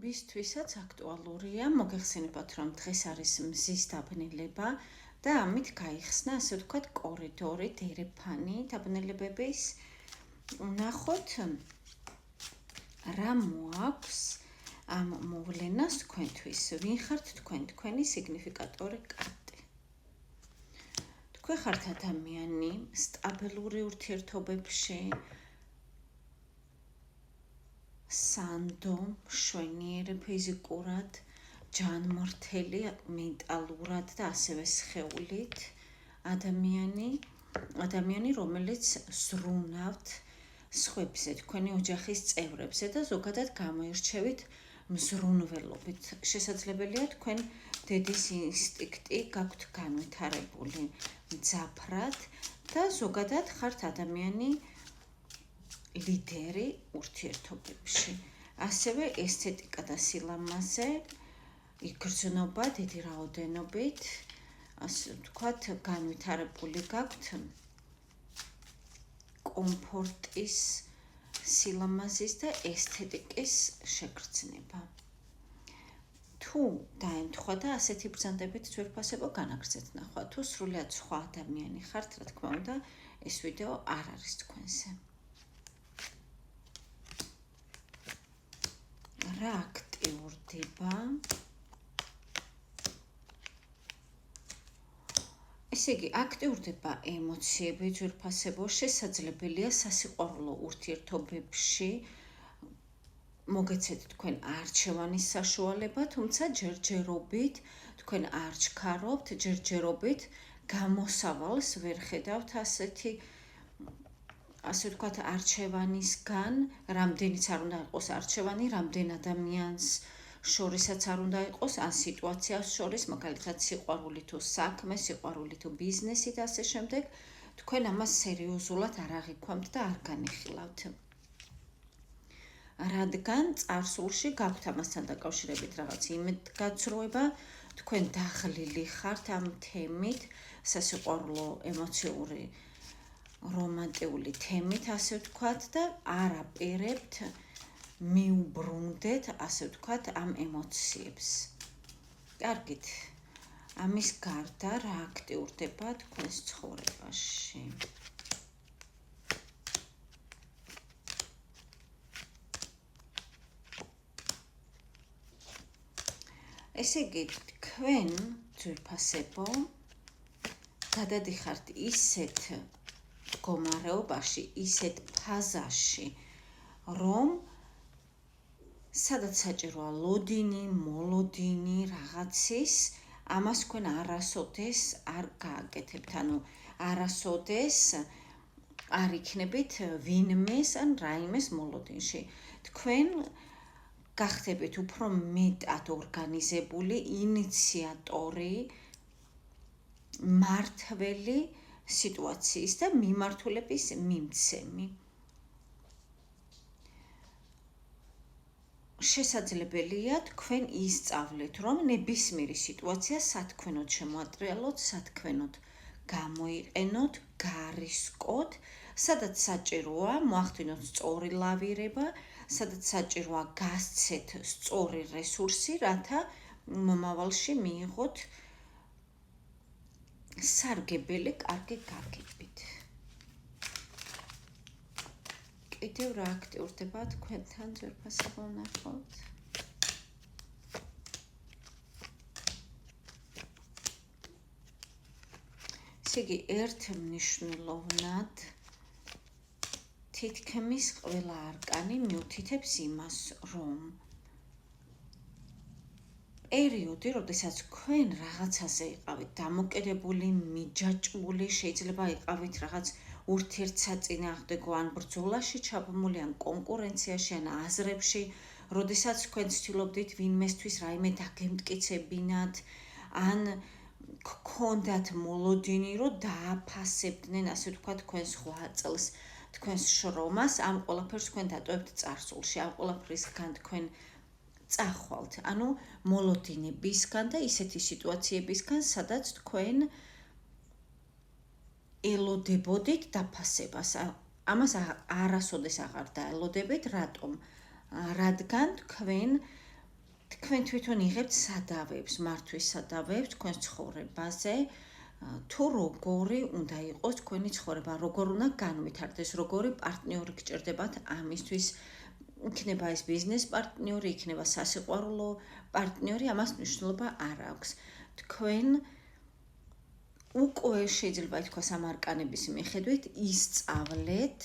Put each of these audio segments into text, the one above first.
ვისთვისაც აქტუალურია, მოგეხსენებათ, რომ დღეს არის მზის დაბნელება და ამით გაიხსნა, ასე ვთქვათ, კორიდორი, დერეფანი დაბნელებების. ვნახოთ, რა მოაქვს ამ მოვლენას თქვენთვის, ვინ ხართ თქვენ, თქვენი სიგნიფიკატორი კარტი. თქვენ ხართ ადამიანი სტაბილური ურთიერთობებში, სანდო, მშვენიერი ფიზიკურად, ჯანმრთელი, მენტალურად და ასევე სხეულით ადამიანი, რომელიც ზრუნავთ სხვებზე, თქვენი ოჯახის წევრებზე და ზოგადად გამოირჩევით მზრუნველობით. შესაძლებელია თქვენ დედის ინსტინქტი გაქვთ განვითარებული მძაფრად და ზოგადად ხართ ადამიანი ლიდერი ურთიერთობებში. ასევე ესთეტიკა და სილამაზე იგრძნობა დიდი რაოდენობით, ასე ვთქვათ, განვითარებული გაქვთ კომფორტის, სილამაზის და ესთეტიკის შეგრძნება. თუ დაემთხვა და ასეთი ბრძანდებით ძვირფასებო განაგრძეთ ნახვა, თუ სრულიად სხვა ადამიანი ხართ, რა თქმა უნდა, ეს ვიდეო არ არის თქვენზე. რა აქტიურდება? ესე იგი, აქტიურდება ემოციები ძვირფასებო, შესაძლებელია სასიყვარულო ურთიერთობებში მოგეცეთ თქვენ არჩევანის საშუალება, თუმცა ჯერჯერობით თქვენ არ ჩქარობთ, ჯერჯერობით გამოსავალს ვერ ხედავთ ასე ვთქვათ, არჩევანისგან, რამდენიც არ უნდა იყოს არჩევანი, რამდენ ადამიანს შორისაც არ უნდა იყოს, ან სიტუაციას შორის, მაგალითად სიყვარული თუ საქმე, სიყვარული თუ ბიზნესი და ასე შემდეგ, თქვენ ამას სერიოზულად არ აღიქვამთ და არ განიხილავთ. რადგან წარსულში გაქვთ ამასთან დაკავშირებით რაღაც იმედგაცრუება, თქვენ დაღლილი ხართ ამ თემით, სასიყვარულო, ემოციური, რომანტიული თემით, ასე ვთქვათ, და არ აპირებთ მიუბრუნდეთ, ასე ვთქვათ, ამ ემოციებს. კარგით, ამის გარდა რა აქტიურდება თქვენს ცხოვრებაში? ესე იგი, თქვენ ძვირფასებო გადადიხართ ისეთ მდგომარეობაში, ისეთ ფაზაში, რომ სადაც საჭიროა ლოდინი, მოლოდინი რაღაცის, ამას თქვენ არასოდეს არ გააკეთებთ, ანუ არასოდეს არ იქნებით ვინმეს ან რაიმეს მოლოდინში. თქვენ გახდებით უფრო მეტად ორგანიზებული, ინიციატორი, მმართველი სიტუაციის და მიმართულების მიმცემი. შესაძლებელია თქვენ ისწავლეთ, რომ ნებისმიერი სიტუაცია სათქმელოდ შემოატრიალოთ, სათქმელოდ გამოიყენოთ, გარისკოთ, სადაც საჭიროა მოახდინოთ სწორი ლავირება, სადაც საჭიროა გასცეთ სწორი რესურსი, რათა მომავალში მიიღოთ სარგებელი კარგი გარგებით. კიდევ რა აქტიურდება თქვენთან ძვირფასებო ვნახოთ? ესე იგი, ერთმნიშვნელოვნად თითქმის ყველა არკანი მიუთითებს იმას, რომ პერიოდი, როდესაც თქვენ რაღაცაზე იყავით დამოკიდებული, მიჯაჭვული, შეიძლება იყავით რაღაც ურთიერთსაწინააღმდეგო ან ბრძოლაში ჩაბმული, ან კონკურენციაში, ან აზრებში, როდესაც თქვენ ცდილობდით ვინმესთვის რაიმე დაგემტკიცებინათ, ან გქონდათ მოლოდინი, რომ დააფასებდნენ, ასე ვთქვათ, თქვენს 8 წელს, თქვენს შრომას, ამ ყველაფერს თქვენ დატოვებთ წარსულში, ამ ყველაფრისგან თქვენ წახვალთ, ანუ მოლოდინებისგან და ისეთი სიტუაციებისგან, სადაც თქვენ ელოდებოდით დაფასებას. ამას არასოდეს აღარ დაელოდებით, რატომ? რადგან თქვენ თქვენ თვითონ იღებთ სადავეებს, მართვის სადავეებს თქვენს ცხოვრებაზე, თუ როგორი უნდა იყოს თქვენი ცხოვრება, როგორ უნდა განვითარდეს, როგორი პარტნიორი გჭირდებათ ამისთვის, იქნება ეს ბიზნეს პარტნიორი, იქნება სასიყვარულო პარტნიორი, ამას მნიშვნელობა არ აქვს. თქვენ უკვე შეიძლება ითქვას ამ არკანების მიხედვით ისწავლეთ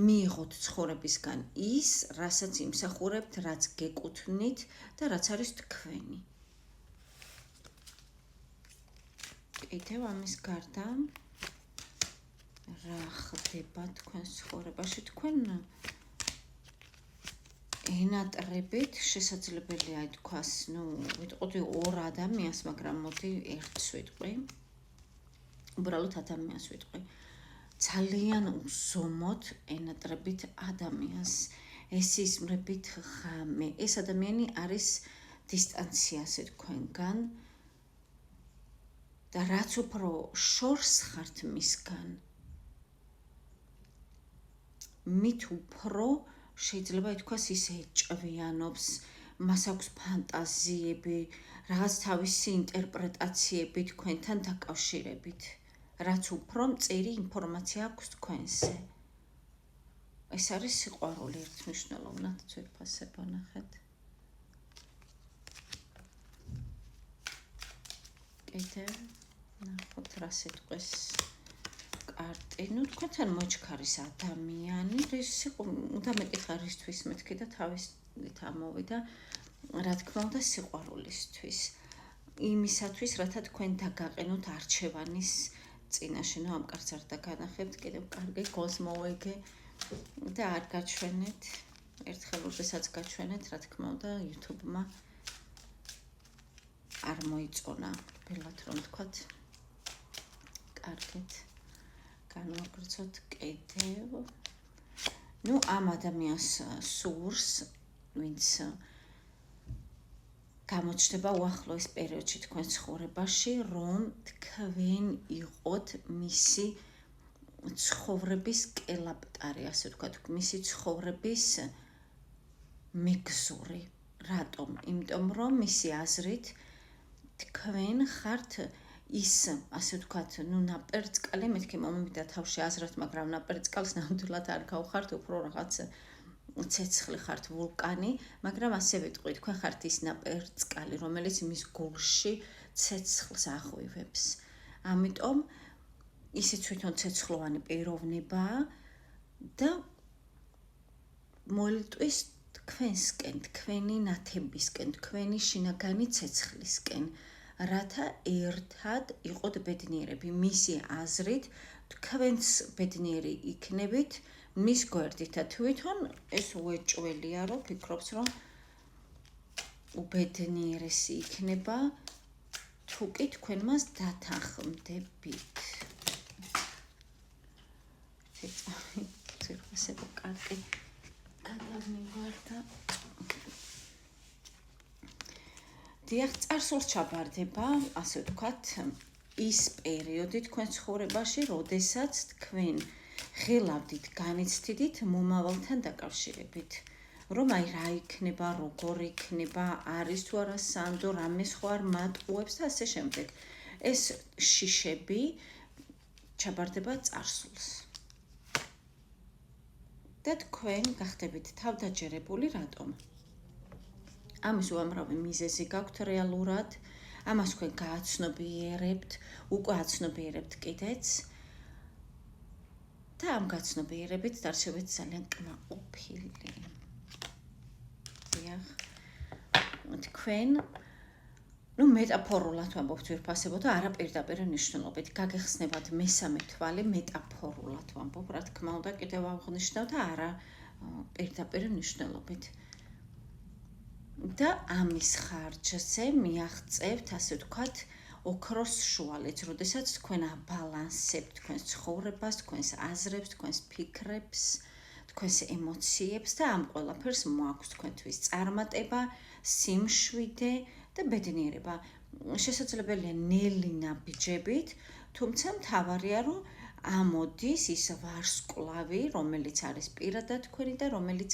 მიიღოთ ცხოვრებისგან ის, რასაც იმსახურებთ, რაც გეკუთვნით და რაც არის თქვენი. კიდევ ამის გარდა რა ხდება თქვენს ცხოვრებაში, თქვენ ენატრებით შესაძლებელია ითქვას, ვიტყოდი ორ ადამიანს, მაგრამ მოდი ერთს ვიტყვი. უბრალოდ ადამიანს ვიტყვი. ძალიან უზომოდ ენატრებით ადამიანს, ესიზმრებით ღამე. ეს ადამიანი არის დისტანციაზე თქვენგან და რაც უფრო შორს ხართ მისგან, მით უფრო შეიძლება ითქვას ის ეჭვიანობს, მას აქვს ფანტაზიები, რაღაც თავისი ინტერპრეტაციები თქვენთან დაკავშირებით. რაც უფრო მწირი ინფორმაცია აქვს თქვენზე. ეს არის სიყვარული ერთმნიშვნელოვნად ძვირფასება ნახეთ. კიდევ ნახოთ რა სიტყვის კარტი. თქვენთან მოჩქარის ადამიანი, უნდა მეტი ხარისთვის მეთქი და თავისით ამოვიდა, რა თქმა უნდა სიყვარულისთვის. იმისათვის, რათა თქვენ დაგაყენოთ არჩევანის წინაშე, ამ კარტს არ დაგანახებთ, კიდევ კარგი გოლს მოვეგე და არ გაჩვენეთ. ერთხელ როდესაც გაჩვენეთ, რა თქმა უნდა, YouTube-მა არ მოიწონა, ბელად რომ თქვათ. კარგით. განვაგრძოთ კიდევ. ამ ადამიანს სურს, ვინც გამოჩნდება უახლოეს პერიოდში თქვენ ცხოვრებაში, რომ თქვენ იყოთ მისი ცხოვრების კელაპტარი, ასე ვთქვათ, მისი ცხოვრების მეგზური. რატომ? იმიტომ რომ მისი აზრით თქვენ ხართ ის, ასე ვთქვათ, ნაპერწკალი, მეთქი მომივიდა თავში აზრად, მაგრამ ნაპერწკალს ნამდვილად არ გავხართ, უფრო რაღაც ცეცხლი ხართ, ვულკანი, მაგრამ ასე ვიტყვი, თქვენ ხართ ის ნაპერწკალი, რომელიც მის გულში ცეცხლს აღვივებს. ამიტომ ისიც თვითონ ცეცხლოვანი პიროვნებაა და მოილტვის თქვენსკენ, თქვენი ნათებისკენ, თქვენი შინაგანი ცეცხლისკენ, რათა ერთად იყოთ ბედნიერები. მისი აზრით, თქვენც ბედნიერი იქნებით მის გვერდით და თვითონ ეს უეჭველია, რომ ფიქრობს, რომ უბედნიერესი იქნება, თუ კი თქვენ მას დათანხმდებით. ცირკასება კარტი გადამივარდა. დიახ, წარსულს ჩაბარდება, ასე ვთქვათ, ის პერიოდი თქვენ ცხოვრებაში, როდესაც თქვენ ღილავდით, განიცდიდით მომავალთან დაკავშირებით. რომ რა იქნება, როგორ იქნება, არის თუ არა სანდო, რამე სხვა არ მატყუებს და ასე შემდეგ. ეს შიშები ჩაბარდება წარსულს. და თქვენ გახდებით თავდაჯერებული, რატომ? ამის უამრავი მიზეზი გაქვთ რეალურად, ამას თქვენ გააცნობიერებთ, უკვე აცნობიერებთ კიდეც და ამ გაცნობიერებით დარჩებით ძალიან კმაყოფილი. დიახ, თქვენ მეტაფორულად ვამბობთ ვირფასებო და არა პირდაპირ ნიშნულობით. გაგეხსნებათ მესამე თვალი, მეტაფორულად ვამბობ, რა თქმა უნდა, კიდევ აღნიშნავ და არა პირდაპირ ნიშნულობით. და ამის ხარჯზე მიაღწევთ, ასე ვთქვათ, ოქროს შუალედს, როდესაც თქვენ აბალანსებთ თქვენს ცხოვრებას, თქვენს აზრებს, თქვენს ფიქრებს, თქვენს ემოციებს და ამ ყველაფერს მოაქვს თქვენთვის წარმატება, სიმშვიდე და ბედნიერება. შესაძლებელია ნელი ნაბიჯებით, თუმცა მთავარია, რომ ამოდის ის ვარსკვლავი, რომელიც არის პირადად თქვენი და რომელიც